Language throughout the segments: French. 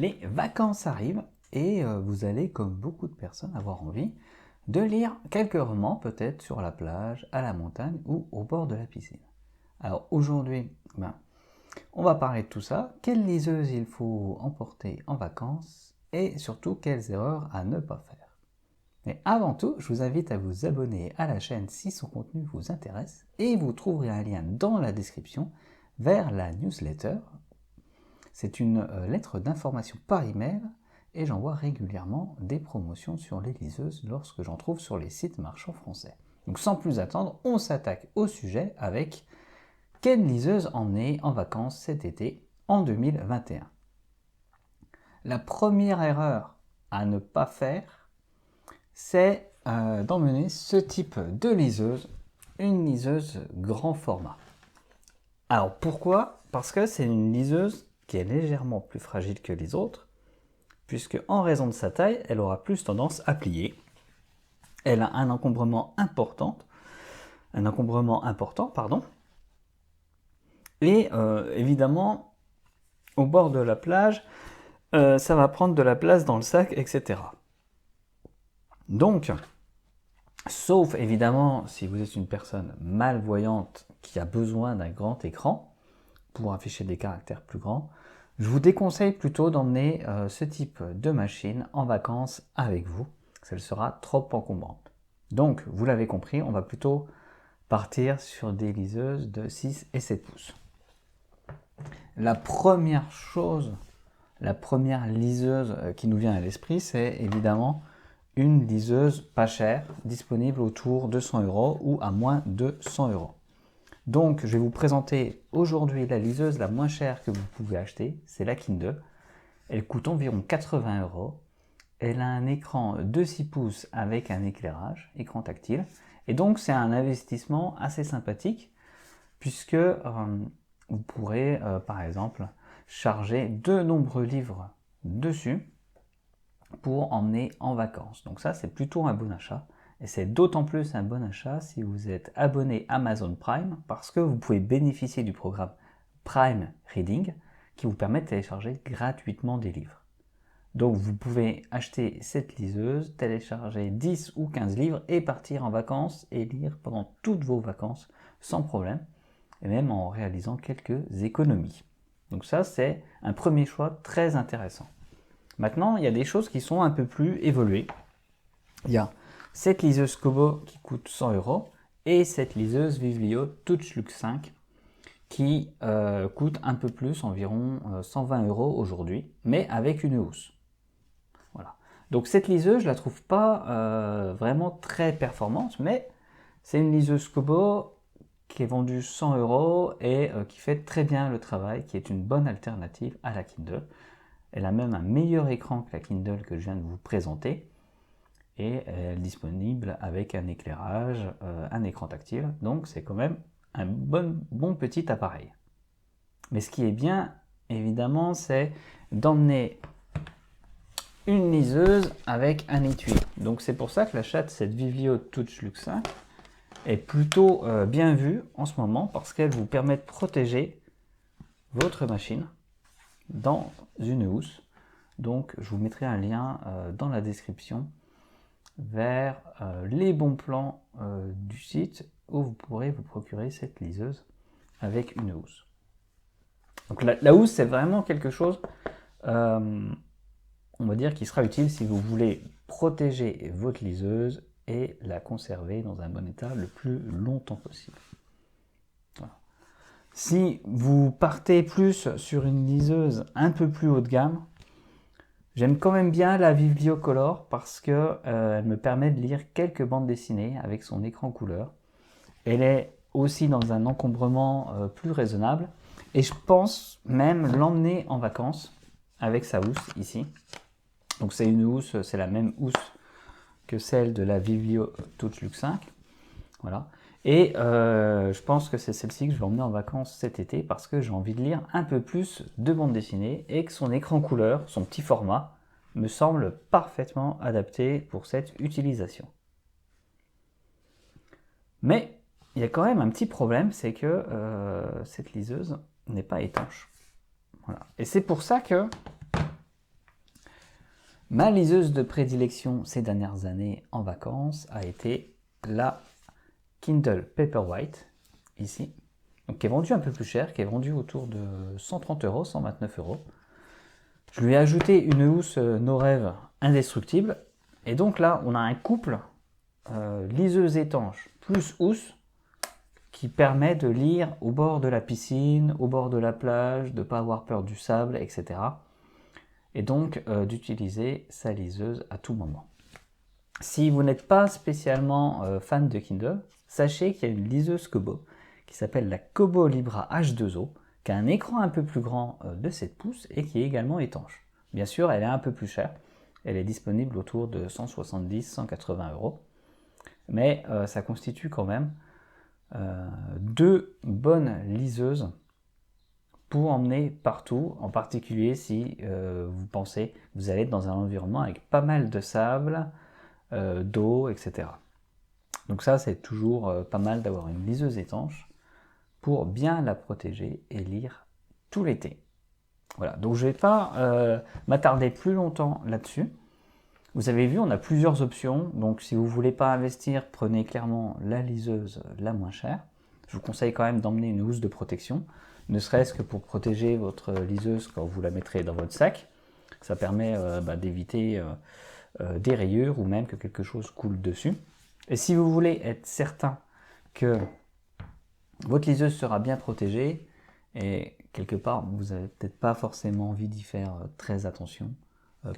Les vacances arrivent et vous allez, comme beaucoup de personnes, avoir envie de lire quelques romans, peut-être sur la plage, à la montagne ou au bord de la piscine. Alors aujourd'hui, on va parler de tout ça, quelle liseuse il faut emporter en vacances et surtout quelles erreurs à ne pas faire. Mais avant tout, je vous invite à vous abonner à la chaîne si son contenu vous intéresse et vous trouverez un lien dans la description vers la newsletter. C'est une lettre d'information par email et j'envoie régulièrement des promotions sur les liseuses lorsque j'en trouve sur les sites marchands français. Donc sans plus attendre, on s'attaque au sujet avec quelle liseuse emmener en vacances cet été en 2021. La première erreur à ne pas faire, c'est d'emmener ce type de liseuse, une liseuse grand format. Alors pourquoi? Parce que c'est une liseuse qui est légèrement plus fragile que les autres, puisque en raison de sa taille, elle aura plus tendance à plier. Elle a un encombrement important, et évidemment, au bord de la plage, ça va prendre de la place dans le sac, etc. Donc, sauf évidemment si vous êtes une personne malvoyante qui a besoin d'un grand écran pour afficher des caractères plus grands, je vous déconseille plutôt d'emmener ce type de machine en vacances avec vous. Elle sera trop encombrante. Donc, vous l'avez compris, on va plutôt partir sur des liseuses de 6 et 7 pouces. La première liseuse qui nous vient à l'esprit, c'est évidemment une liseuse pas chère, disponible autour de 100 € ou à moins de 100 €. Donc, je vais vous présenter aujourd'hui la liseuse la moins chère que vous pouvez acheter, c'est la Kindle. Elle coûte environ 80 €. Elle a un écran de 6 pouces avec un éclairage, écran tactile. Et donc, c'est un investissement assez sympathique puisque vous pourrez, par exemple, charger de nombreux livres dessus pour emmener en vacances. Donc ça, c'est plutôt un bon achat. Et c'est d'autant plus un bon achat si vous êtes abonné Amazon Prime parce que vous pouvez bénéficier du programme Prime Reading qui vous permet de télécharger gratuitement des livres. Donc vous pouvez acheter cette liseuse, télécharger 10 ou 15 livres et partir en vacances et lire pendant toutes vos vacances sans problème et même en réalisant quelques économies. Donc ça, c'est un premier choix très intéressant. Maintenant, il y a des choses qui sont un peu plus évoluées. Il y a cette liseuse Kobo qui coûte 100 € et cette liseuse Viblio TouchLux 5 qui coûte un peu plus, environ 120 € aujourd'hui, mais avec une housse. Voilà. Donc cette liseuse, je la trouve pas vraiment très performante, mais c'est une liseuse Kobo qui est vendue 100 € et qui fait très bien le travail, qui est une bonne alternative à la Kindle. Elle a même un meilleur écran que la Kindle que je viens de vous présenter. Et elle est disponible avec un éclairage, un écran tactile. Donc c'est quand même un bon petit appareil. Mais ce qui est bien, évidemment, c'est d'emmener une liseuse avec un étui. Donc c'est pour ça que l'achat de cette Viblio TouchLux 5 est plutôt bien vue en ce moment parce qu'elle vous permet de protéger votre machine dans une housse. Donc je vous mettrai un lien dans la description vers les bons plans du site où vous pourrez vous procurer cette liseuse avec une housse. Donc la housse, c'est vraiment quelque chose, on va dire, qui sera utile si vous voulez protéger votre liseuse et la conserver dans un bon état le plus longtemps possible. Voilà. Si vous partez plus sur une liseuse un peu plus haut de gamme, j'aime quand même bien la Viblio Color parce qu'elle me permet de lire quelques bandes dessinées avec son écran couleur. Elle est aussi dans un encombrement plus raisonnable et je pense même l'emmener en vacances avec sa housse ici. Donc c'est une housse, c'est la même housse que celle de la Viblio TouchLux 5. Voilà. Et je pense que c'est celle-ci que je vais emmener en vacances cet été parce que j'ai envie de lire un peu plus de bande dessinée et que son écran couleur, son petit format, me semble parfaitement adapté pour cette utilisation. Mais il y a quand même un petit problème, c'est que cette liseuse n'est pas étanche. Voilà. Et c'est pour ça que Ma liseuse de prédilection ces dernières années en vacances a été la Kindle Paperwhite, ici, donc, qui est vendue un peu plus cher, qui est vendue autour de 130 euros, 129 euros. Je lui ai ajouté une housse No Rêve indestructible, et donc là on a un couple liseuse étanche plus housse qui permet de lire au bord de la piscine, au bord de la plage, de ne pas avoir peur du sable, etc. Et donc d'utiliser sa liseuse à tout moment. Si vous n'êtes pas spécialement fan de Kindle, sachez qu'il y a une liseuse Kobo qui s'appelle la Kobo Libra H2O, qui a un écran un peu plus grand de 7 pouces et qui est également étanche. Bien sûr, elle est un peu plus chère. Elle est disponible autour de 170-180 euros. Mais ça constitue quand même deux bonnes liseuses pour emmener partout, en particulier si vous pensez que vous allez être dans un environnement avec pas mal de sable, d'eau, etc. Donc ça, c'est toujours pas mal d'avoir une liseuse étanche pour bien la protéger et lire tout l'été. Voilà, donc je ne vais pas m'attarder plus longtemps là-dessus. Vous avez vu, on a plusieurs options, donc si vous ne voulez pas investir, prenez clairement la liseuse la moins chère. Je vous conseille quand même d'emmener une housse de protection, ne serait-ce que pour protéger votre liseuse quand vous la mettrez dans votre sac. Ça permet d'éviter des rayures ou même que quelque chose coule dessus. Et si vous voulez être certain que votre liseuse sera bien protégée, et quelque part, vous n'avez peut-être pas forcément envie d'y faire très attention,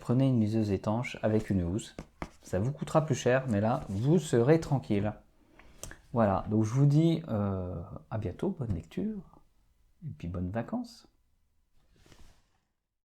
prenez une liseuse étanche avec une housse. Ça vous coûtera plus cher, mais là, vous serez tranquille. Voilà, donc je vous dis à bientôt, bonne lecture, et puis bonnes vacances.